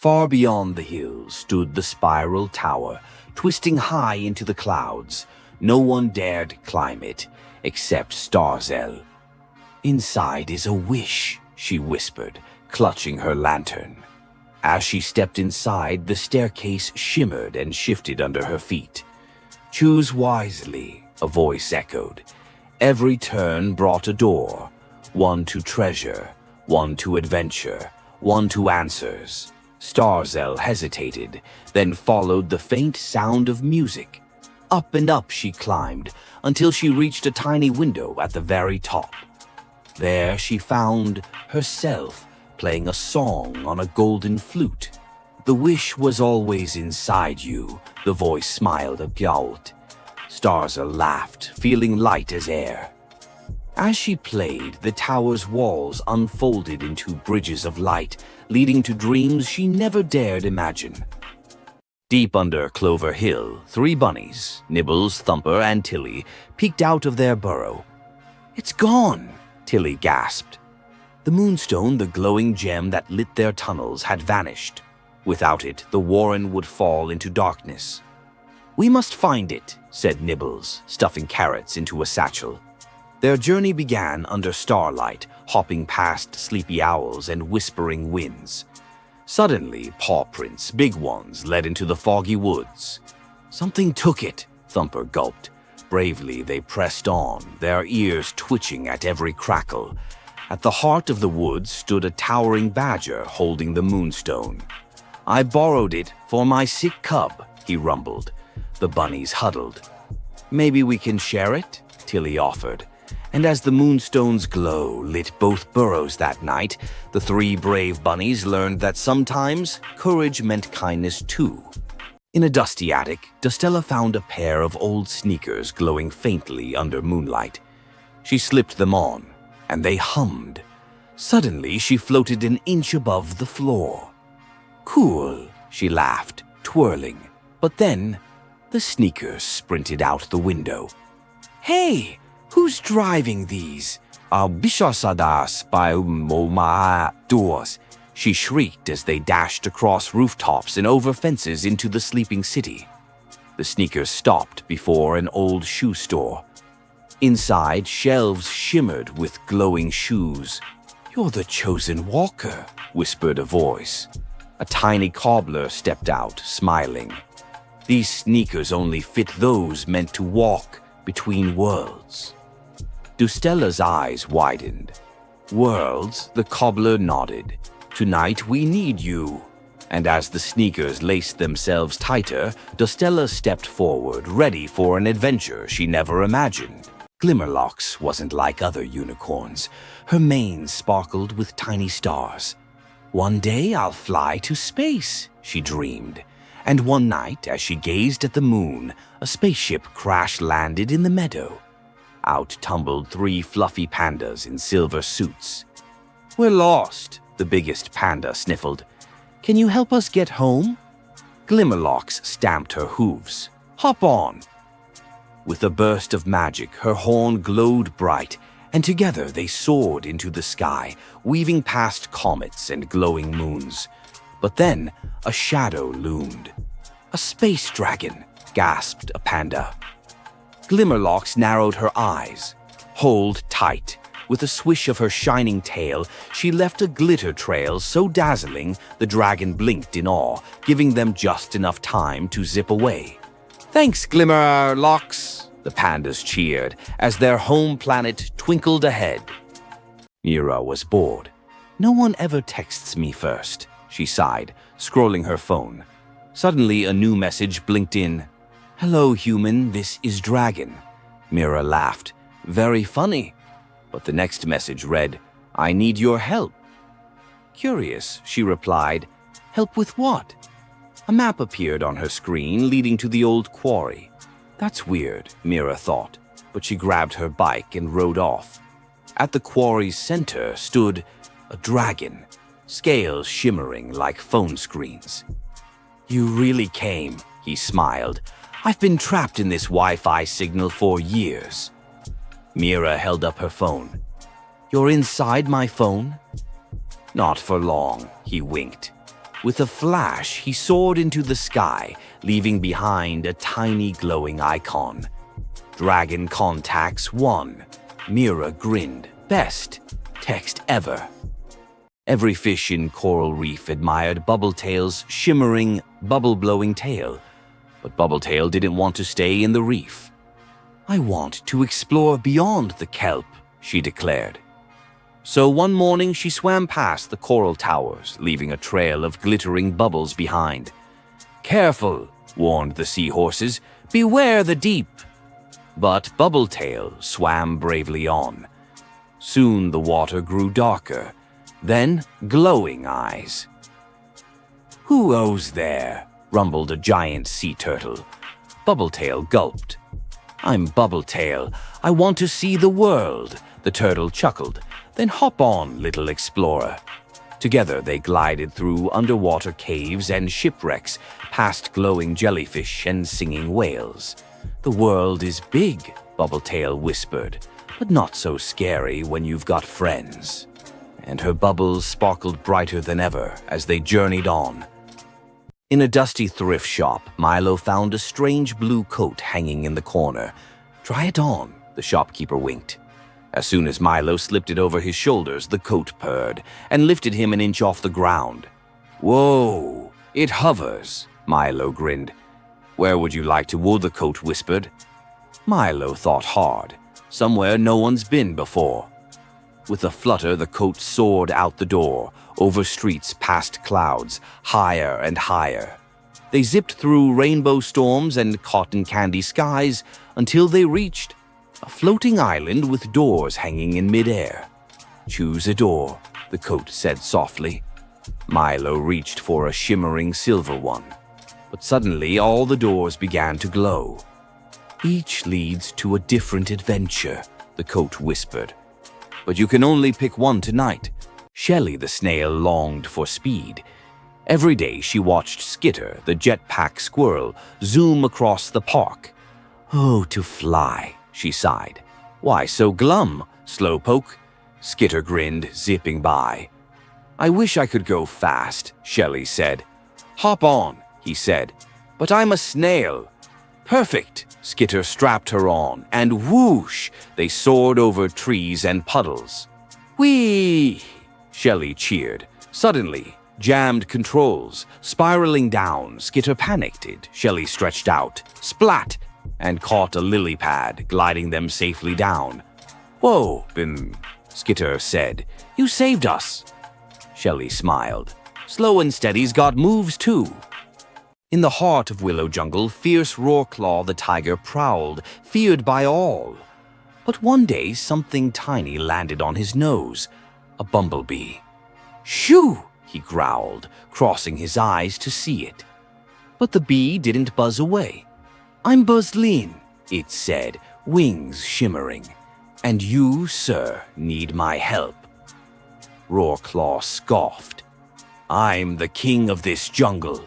Far beyond the hills stood the spiral tower, twisting high into the clouds. No one dared climb it, except Starzel. "Inside is a wish," she whispered, clutching her lantern. As she stepped inside, the staircase shimmered and shifted under her feet. "Choose wisely," a voice echoed. Every turn brought a door, one to treasure, one to adventure, one to answers. Starzel hesitated, then followed the faint sound of music. Up and up she climbed, until she reached a tiny window at the very top. There she found herself playing a song on a golden flute. "The wish was always inside you," the voice smiled again. Starzel laughed, feeling light as air. As she played, the tower's walls unfolded into bridges of light, leading to dreams she never dared imagine. Deep under Clover Hill, 3 bunnies, Nibbles, Thumper, and Tilly, peeked out of their burrow. "It's gone," Tilly gasped. The moonstone, the glowing gem that lit their tunnels, had vanished. Without it, the warren would fall into darkness. "We must find it," said Nibbles, stuffing carrots into a satchel. Their journey began under starlight, hopping past sleepy owls and whispering winds. Suddenly, paw prints, big ones, led into the foggy woods. "Something took it," Thumper gulped. Bravely, they pressed on, their ears twitching at every crackle. At the heart of the woods stood a towering badger holding the moonstone. "I borrowed it for my sick cub," he rumbled. The bunnies huddled. "Maybe we can share it?" Tilly offered. And as the moonstone's glow lit both burrows that night, the 3 brave bunnies learned that sometimes courage meant kindness too. In a dusty attic, Dostella found a pair of old sneakers glowing faintly under moonlight. She slipped them on, and they hummed. Suddenly, she floated an inch above the floor. "Cool," she laughed, twirling. But then, the sneakers sprinted out the window. "Hey! Who's driving these?" "Bishasadas by doors," she shrieked as they dashed across rooftops and over fences into the sleeping city. The sneakers stopped before an old shoe store. Inside, shelves shimmered with glowing shoes. "You're the chosen walker," whispered a voice. A tiny cobbler stepped out, smiling. "These sneakers only fit those meant to walk between worlds." Dostella's eyes widened. "Worlds?" The cobbler nodded. "Tonight we need you." And as the sneakers laced themselves tighter, Dostella stepped forward, ready for an adventure she never imagined. Glimmerlocks wasn't like other unicorns. Her mane sparkled with tiny stars. "One day I'll fly to space," she dreamed. And one night, as she gazed at the moon, a spaceship crash-landed in the meadow. Out tumbled 3 fluffy pandas in silver suits. "We're lost," the biggest panda sniffled. "Can you help us get home?" Glimmerlocks stamped her hooves. "Hop on." With a burst of magic, her horn glowed bright, and together they soared into the sky, weaving past comets and glowing moons. But then a shadow loomed. "A space dragon," gasped a panda. Glimmerlocks narrowed her eyes. Hold tight. With a swish of her shining tail, she left a glitter trail so dazzling the dragon blinked in awe, giving them just enough time to zip away. "Thanks, Glimmerlocks," the pandas cheered as their home planet twinkled ahead. Mira was bored. "No one ever texts me first," she sighed, scrolling her phone. Suddenly, a new message blinked in. "Hello, human, this is Dragon." Mira laughed. "Very funny." But the next message read, "I need your help." Curious, she replied, "Help with what?" A map appeared on her screen leading to the old quarry. That's weird, Mira thought, but she grabbed her bike and rode off. At the quarry's center stood a dragon, scales shimmering like phone screens. "You really came," he smiled. "I've been trapped in this Wi-Fi signal for years." Mira held up her phone. "You're inside my phone?" "Not for long," he winked. With a flash, he soared into the sky, leaving behind a tiny glowing icon. Dragon Contacts 1. Mira grinned. Best text ever. Every fish in Coral Reef admired Bubbletail's shimmering, bubble-blowing tail, but Bubbletail didn't want to stay in the reef. "I want to explore beyond the kelp," she declared. So one morning she swam past the coral towers, leaving a trail of glittering bubbles behind. "Careful," warned the seahorses, "beware the deep." But Bubbletail swam bravely on. Soon the water grew darker, then glowing eyes. "Who goes there?" rumbled a giant sea turtle. Bubbletail gulped. "I'm Bubbletail. I want to see the world," the turtle chuckled. "Then hop on, little explorer." Together they glided through underwater caves and shipwrecks, past glowing jellyfish and singing whales. "The world is big," Bubbletail whispered, "but not so scary when you've got friends." And her bubbles sparkled brighter than ever as they journeyed on. In a dusty thrift shop, Milo found a strange blue coat hanging in the corner. "Try it on," the shopkeeper winked. As soon as Milo slipped it over his shoulders, the coat purred and lifted him an inch off the ground. "Whoa, it hovers," Milo grinned. "Where would you like to go?" the coat whispered. Milo thought hard. Somewhere no one's been before. With a flutter, the coat soared out the door, over streets, past clouds, higher and higher. They zipped through rainbow storms and cotton candy skies until they reached a floating island with doors hanging in midair. "Choose a door," the coat said softly. Milo reached for a shimmering silver one. But suddenly all the doors began to glow. "Each leads to a different adventure," the coat whispered. "But you can only pick one tonight." Shelly the snail longed for speed. Every day she watched Skitter, the jetpack squirrel, zoom across the park. "Oh, to fly," she sighed. "Why so glum, Slowpoke?" Skitter grinned, zipping by. "I wish I could go fast," Shelly said. "Hop on," he said. "But I'm a snail." "Perfect!" Skitter strapped her on, and whoosh, they soared over trees and puddles. "Whee!" Shelly cheered. Suddenly, jammed controls, spiraling down, Skitter panicked. Shelly stretched out, splat, and caught a lily pad, gliding them safely down. "Whoa, Bim," Skitter said. "You saved us." Shelly smiled. "Slow and Steady's got moves too." In the heart of Willow Jungle, fierce Roarclaw the tiger prowled, feared by all. But one day something tiny landed on his nose, a bumblebee. "Shoo!" he growled, crossing his eyes to see it. But the bee didn't buzz away. "I'm Buzzleen," it said, wings shimmering. "And you, sir, need my help." Roarclaw scoffed. "I'm the king of this jungle."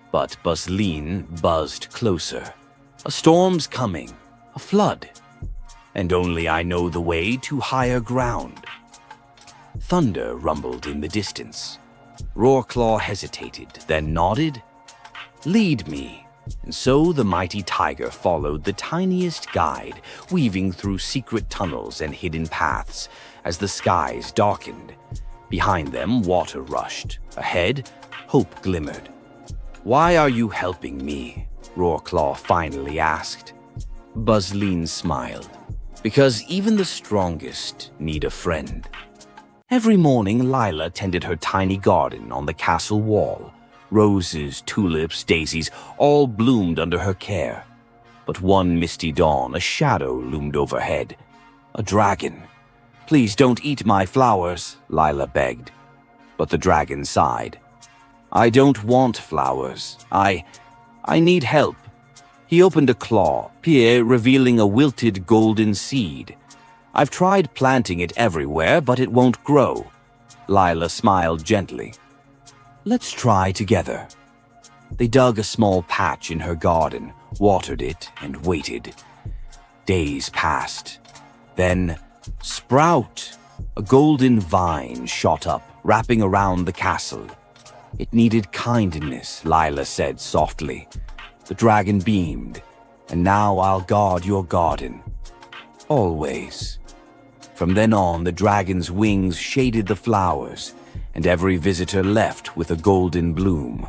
But Buzzleen buzzed closer. "A storm's coming, a flood, and only I know the way to higher ground." Thunder rumbled in the distance. Roarclaw hesitated, then nodded. "Lead me." And so the mighty tiger followed the tiniest guide, weaving through secret tunnels and hidden paths as the skies darkened. Behind them, water rushed. Ahead, hope glimmered. "Why are you helping me?" Roarclaw finally asked. Buzzleen smiled. "Because even the strongest need a friend." Every morning, Lila tended her tiny garden on the castle wall. Roses, tulips, daisies, all bloomed under her care. But one misty dawn, a shadow loomed overhead. A dragon. "Please don't eat my flowers," Lila begged. But the dragon sighed. "I don't want flowers. I need help." He opened a claw, revealing a wilted golden seed. "I've tried planting it everywhere, but it won't grow." Lila smiled gently. "Let's try together." They dug a small patch in her garden, watered it, and waited. Days passed. Then, sprout! A golden vine shot up, wrapping around the castle. It needed kindness, Lila said softly. The dragon beamed. And now I'll guard your garden. Always. From then on, the dragon's wings shaded the flowers, and every visitor left with a golden bloom.